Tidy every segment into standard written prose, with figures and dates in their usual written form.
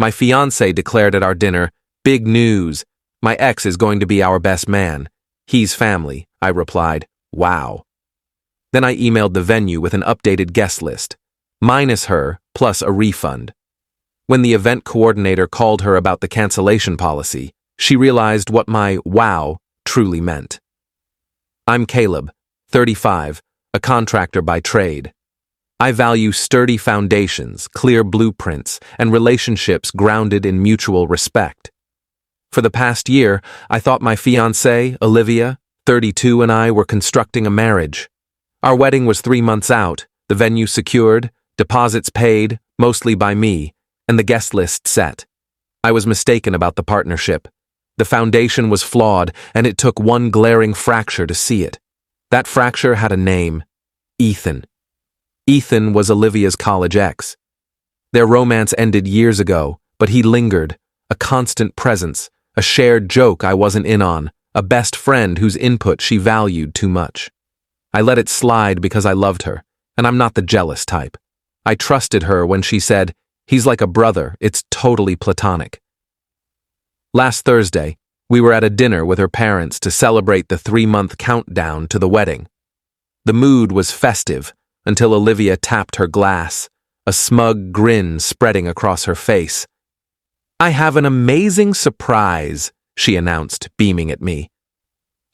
My fiancé declared at our dinner, "Big news. My ex is going to be our best man. He's family," I replied. Wow. Then I emailed the venue with an updated guest list, minus her, plus a refund. When the event coordinator called her about the cancellation policy, she realized what my wow truly meant. I'm Caleb, 35, a contractor by trade. I value sturdy foundations, clear blueprints, and relationships grounded in mutual respect. For the past year, I thought my fiancée, Olivia, 32, and I were constructing a marriage. Our wedding was 3 months out, the venue secured, deposits paid, mostly by me, and the guest list set. I was mistaken about the partnership. The foundation was flawed, and it took one glaring fracture to see it. That fracture had a name: Ethan. Ethan was Olivia's college ex. Their romance ended years ago, but he lingered, a constant presence, a shared joke I wasn't in on, a best friend whose input she valued too much. I let it slide because I loved her, and I'm not the jealous type. I trusted her when she said, "He's like a brother, it's totally platonic." Last Thursday, we were at a dinner with her parents to celebrate the 3-month countdown to the wedding. The mood was festive until Olivia tapped her glass, a smug grin spreading across her face. "I have an amazing surprise," she announced, beaming at me.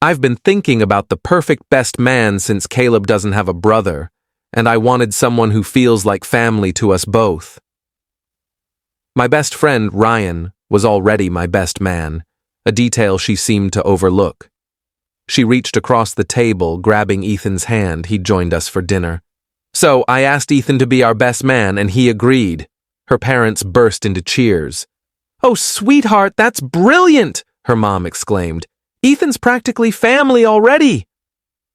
"I've been thinking about the perfect best man since Caleb doesn't have a brother, and I wanted someone who feels like family to us both." My best friend, Ryan, was already my best man, a detail she seemed to overlook. She reached across the table, grabbing Ethan's hand. He joined us for dinner. "So I asked Ethan to be our best man, and he agreed." Her parents burst into cheers. "Oh, sweetheart, that's brilliant!" her mom exclaimed. "Ethan's practically family already."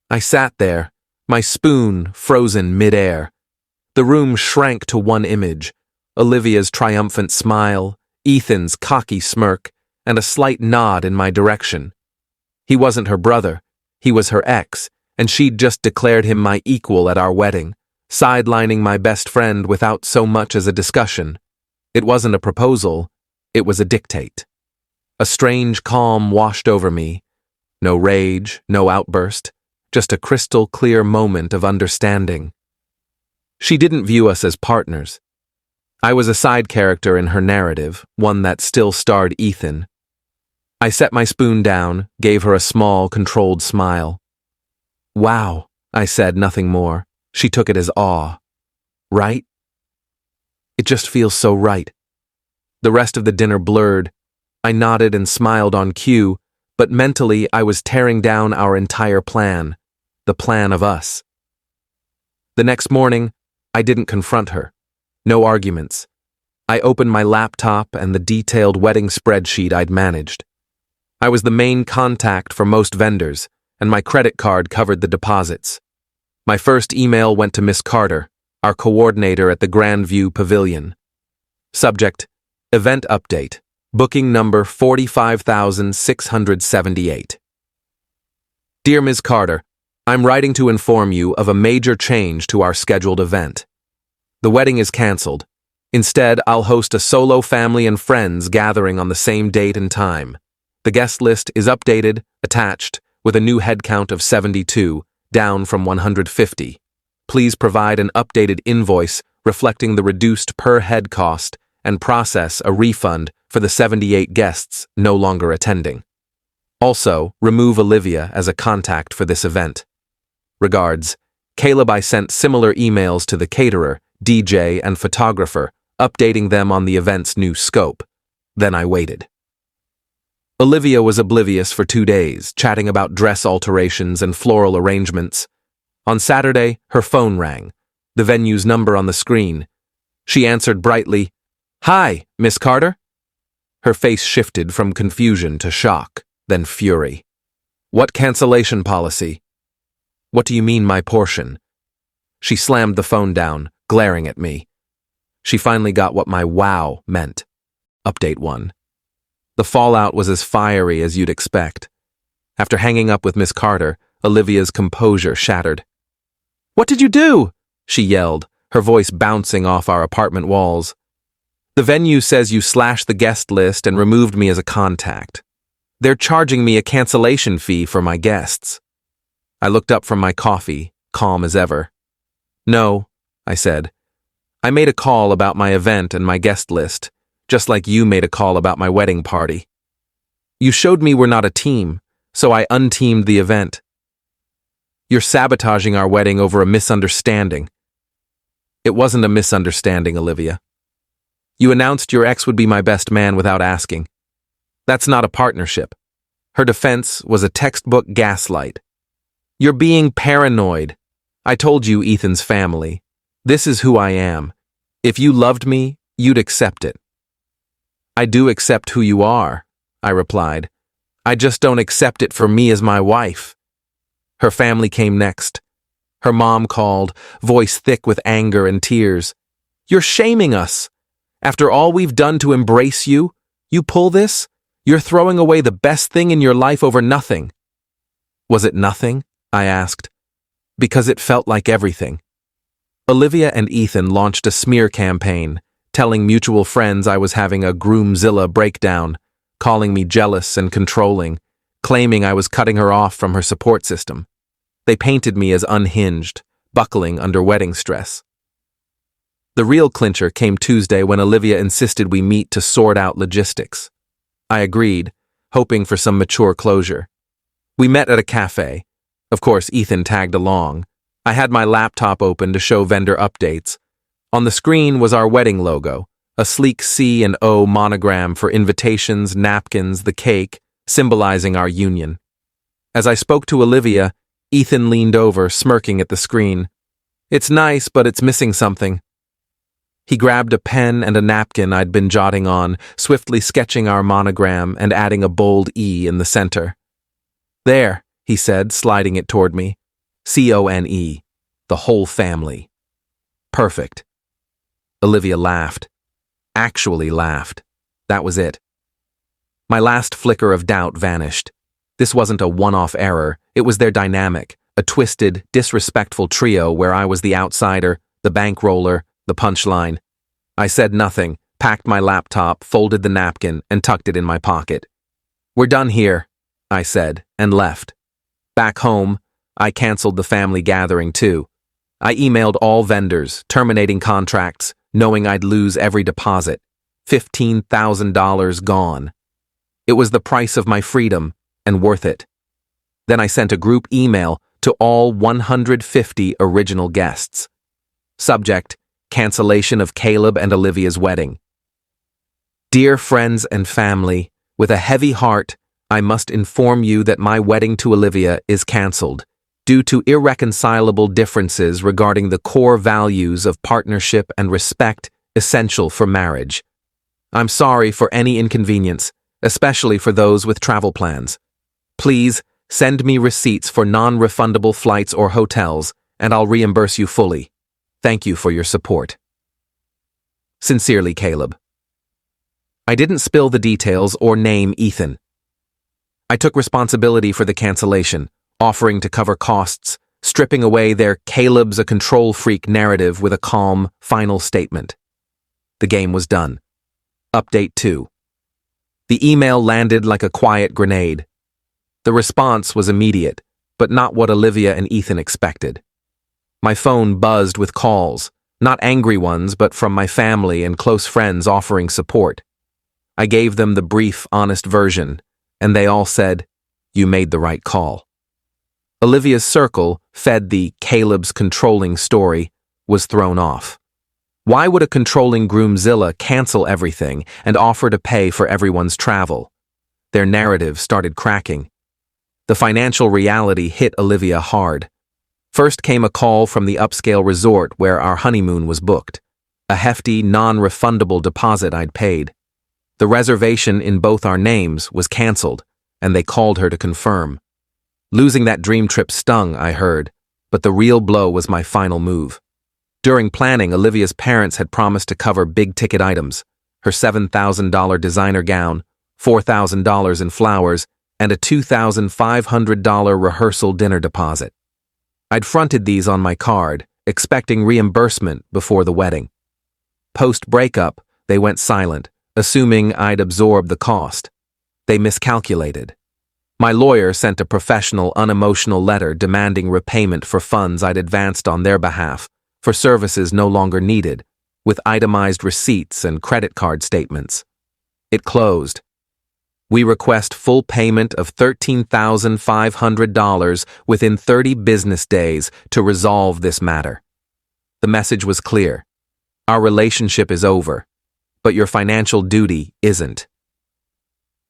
I sat there, my spoon frozen midair. The room shrank to one image: Olivia's triumphant smile, Ethan's cocky smirk, and a slight nod in my direction. He wasn't her brother, he was her ex, and she'd just declared him my equal at our wedding, sidelining my best friend without so much as a discussion. It wasn't a proposal, it was a dictate. A strange calm washed over me. No rage, no outburst, just a crystal clear moment of understanding. She didn't view us as partners. I was a side character in her narrative, one that still starred Ethan. I set my spoon down, gave her a small, controlled smile. "Wow," I said, nothing more. She took it as awe. "Right?" "It just feels so right." The rest of the dinner blurred. I nodded and smiled on cue, but mentally I was tearing down our entire plan, the plan of us. The next morning, I didn't confront her. No arguments. I opened my laptop and the detailed wedding spreadsheet I'd managed. I was the main contact for most vendors, and my credit card covered the deposits. My first email went to Miss Carter, our coordinator at the Grandview Pavilion. Subject: Event Update. Booking number 45,678. Dear Ms. Carter, I'm writing to inform you of a major change to our scheduled event. The wedding is canceled. Instead, I'll host a solo family and friends gathering on the same date and time. The guest list is updated, attached, with a new head count of 72, down from 150. Please provide an updated invoice reflecting the reduced per-head cost and process a refund for the 78 guests no longer attending. Also, remove Olivia as a contact for this event. Regards, Caleb. I sent similar emails to the caterer, DJ, and photographer, updating them on the event's new scope. Then I waited. Olivia was oblivious for 2 days, chatting about dress alterations and floral arrangements. On Saturday, her phone rang, the venue's number on the screen. She answered brightly, "Hi, Miss Carter?" Her face shifted from confusion to shock, then fury. "What cancellation policy?" "What do you mean, my portion?" She slammed the phone down, glaring at me. She finally got what my wow meant. Update 1. The fallout was as fiery as you'd expect. After hanging up with Miss Carter, Olivia's composure shattered. "What did you do?" she yelled, her voice bouncing off our apartment walls. The venue says you slashed the guest list and removed me as a contact. They're charging me a cancellation fee for my guests. I looked up from my coffee, calm as ever. No, I said. I made a call about my event and my guest list, just like you made a call about my wedding party. You showed me we're not a team, so I unteamed the event. You're sabotaging our wedding over a misunderstanding. It wasn't a misunderstanding, Olivia. You announced your ex would be my best man without asking. That's not a partnership. Her defense was a textbook gaslight. You're being paranoid. I told you Ethan's family. This is who I am. If you loved me, you'd accept it. I do accept who you are, I replied. I just don't accept it for me as my wife. Her family came next. Her mom called, voice thick with anger and tears. You're shaming us. After all we've done to embrace you, you pull this? You're throwing away the best thing in your life over nothing. Was it nothing? I asked. Because it felt like everything. Olivia and Ethan launched a smear campaign, telling mutual friends I was having a groomzilla breakdown, calling me jealous and controlling, claiming I was cutting her off from her support system. They painted me as unhinged, buckling under wedding stress. The real clincher came Tuesday when Olivia insisted we meet to sort out logistics. I agreed, hoping for some mature closure. We met at a cafe. Of course, Ethan tagged along. I had my laptop open to show vendor updates. On the screen was our wedding logo, a sleek C and O monogram for invitations, napkins, the cake, symbolizing our union. As I spoke to Olivia, Ethan leaned over, smirking at the screen. It's nice, but it's missing something. He grabbed a pen and a napkin I'd been jotting on, swiftly sketching our monogram and adding a bold E in the center. There, he said, sliding it toward me. C-O-N-E. The whole family. Perfect. Olivia laughed. Actually laughed. That was it. My last flicker of doubt vanished. This wasn't a one-off error. It was their dynamic, a twisted, disrespectful trio where I was the outsider, the bankroller, the punchline. I said nothing, packed my laptop, folded the napkin, and tucked it in my pocket. We're done here, I said, and left. Back home, I canceled the family gathering too. I emailed all vendors, terminating contracts, knowing I'd lose every deposit. $15,000 gone. It was the price of my freedom, and worth it. Then I sent a group email to all 150 original guests. Subject: cancellation of Caleb and Olivia's wedding. Dear friends and family, with a heavy heart, I must inform you that my wedding to Olivia is canceled due to irreconcilable differences regarding the core values of partnership and respect essential for marriage. I'm sorry for any inconvenience, especially for those with travel plans. Please send me receipts for non-refundable flights or hotels, and I'll reimburse you fully. Thank you for your support. Sincerely, Caleb. I didn't spill the details or name Ethan. I took responsibility for the cancellation, offering to cover costs, stripping away their Caleb's a control freak narrative with a calm, final statement. The game was done. Update 2. The email landed like a quiet grenade. The response was immediate, but not what Olivia and Ethan expected. My phone buzzed with calls, not angry ones, but from my family and close friends offering support. I gave them the brief, honest version, and they all said, "You made the right call." Olivia's circle, fed the Caleb's controlling story, was thrown off. Why would a controlling groomzilla cancel everything and offer to pay for everyone's travel? Their narrative started cracking. The financial reality hit Olivia hard. First came a call from the upscale resort where our honeymoon was booked, a hefty, non-refundable deposit I'd paid. The reservation in both our names was canceled, and they called her to confirm. Losing that dream trip stung, I heard, but the real blow was my final move. During planning, Olivia's parents had promised to cover big-ticket items, her $7,000 designer gown, $4,000 in flowers, and a $2,500 rehearsal dinner deposit. I'd fronted these on my card, expecting reimbursement before the wedding. Post-breakup, They went silent, assuming I'd absorb the cost. They miscalculated. My lawyer sent a professional, unemotional letter demanding repayment for funds I'd advanced on their behalf, for services no longer needed, with itemized receipts and credit card statements. It closed. We request full payment of $13,500 within 30 business days to resolve this matter. The message was clear. Our relationship is over, but your financial duty isn't.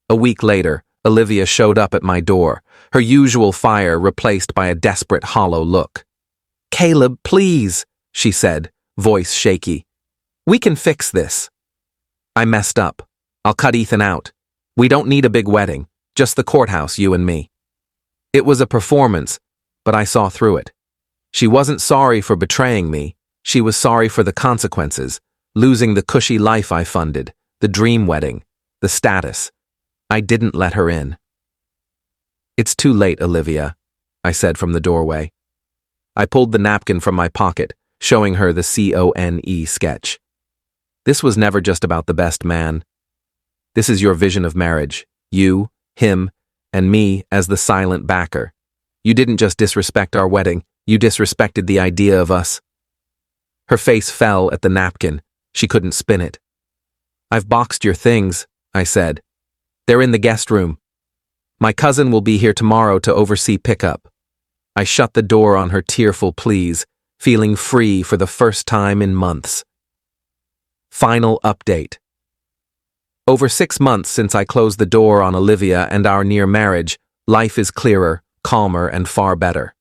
A week later, Olivia showed up at my door, her usual fire replaced by a desperate, hollow look. "Caleb, please," she said, voice shaky. "We can fix this." "I messed up. I'll cut Ethan out. We don't need a big wedding, just the courthouse, you and me." It was a performance, but I saw through it. She wasn't sorry for betraying me. She was sorry for the consequences, losing the cushy life I funded, the dream wedding, the status. I didn't let her in. "It's too late, Olivia," I said from the doorway. I pulled the napkin from my pocket, showing her the CONE sketch. "This was never just about the best man. This is your vision of marriage, you, him, and me as the silent backer. You didn't just disrespect our wedding, you disrespected the idea of us." Her face fell at the napkin. She couldn't spin it. "I've boxed your things," I said. "They're in the guest room. My cousin will be here tomorrow to oversee pickup." I shut the door on her tearful pleas, feeling free for the first time in months. Final update. Over 6 months since I closed the door on Olivia and our near marriage, life is clearer, calmer, and far better.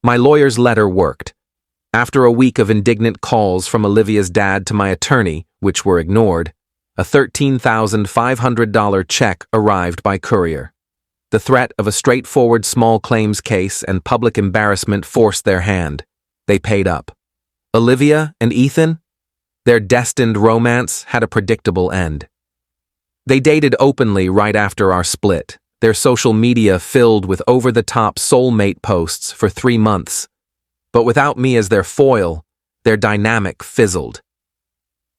My lawyer's letter worked. After a week of indignant calls from Olivia's dad to my attorney, which were ignored, a $13,500 check arrived by courier. The threat of a straightforward small claims case and public embarrassment forced their hand. They paid up. Olivia and Ethan? Their destined romance had a predictable end. They dated openly right after our split, their social media filled with over-the-top soulmate posts for 3 months. But without me as their foil, their dynamic fizzled.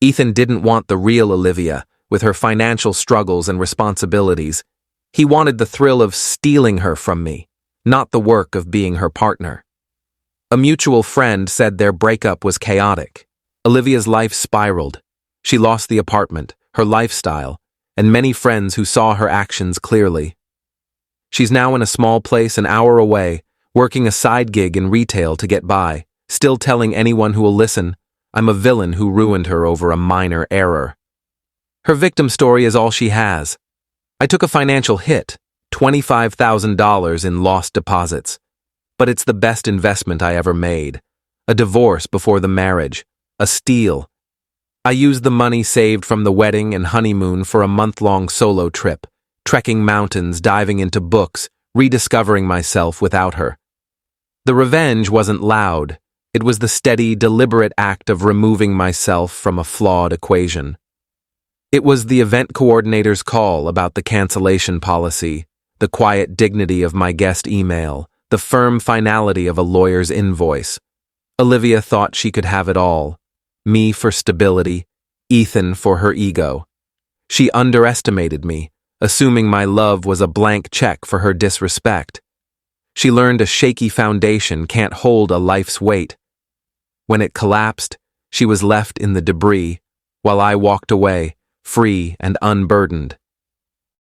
Ethan didn't want the real Olivia, with her financial struggles and responsibilities. He wanted the thrill of stealing her from me, not the work of being her partner. A mutual friend said their breakup was chaotic. Olivia's life spiraled. She lost the apartment, her lifestyle, and many friends who saw her actions clearly. She's now in a small place an hour away, working a side gig in retail to get by, still telling anyone who will listen, I'm a villain who ruined her over a minor error. Her victim story is all she has. I took a financial hit, $25,000 in lost deposits. But it's the best investment I ever made. A divorce before the marriage. A steal. I used the money saved from the wedding and honeymoon for a month-long solo trip, trekking mountains, diving into books, rediscovering myself without her. The revenge wasn't loud. It was the steady, deliberate act of removing myself from a flawed equation. It was the event coordinator's call about the cancellation policy, the quiet dignity of my guest email, the firm finality of a lawyer's invoice. Olivia thought she could have it all. Me for stability, Ethan for her ego. She underestimated me, assuming my love was a blank check for her disrespect. She learned a shaky foundation can't hold a life's weight. When it collapsed, she was left in the debris, while I walked away, free and unburdened.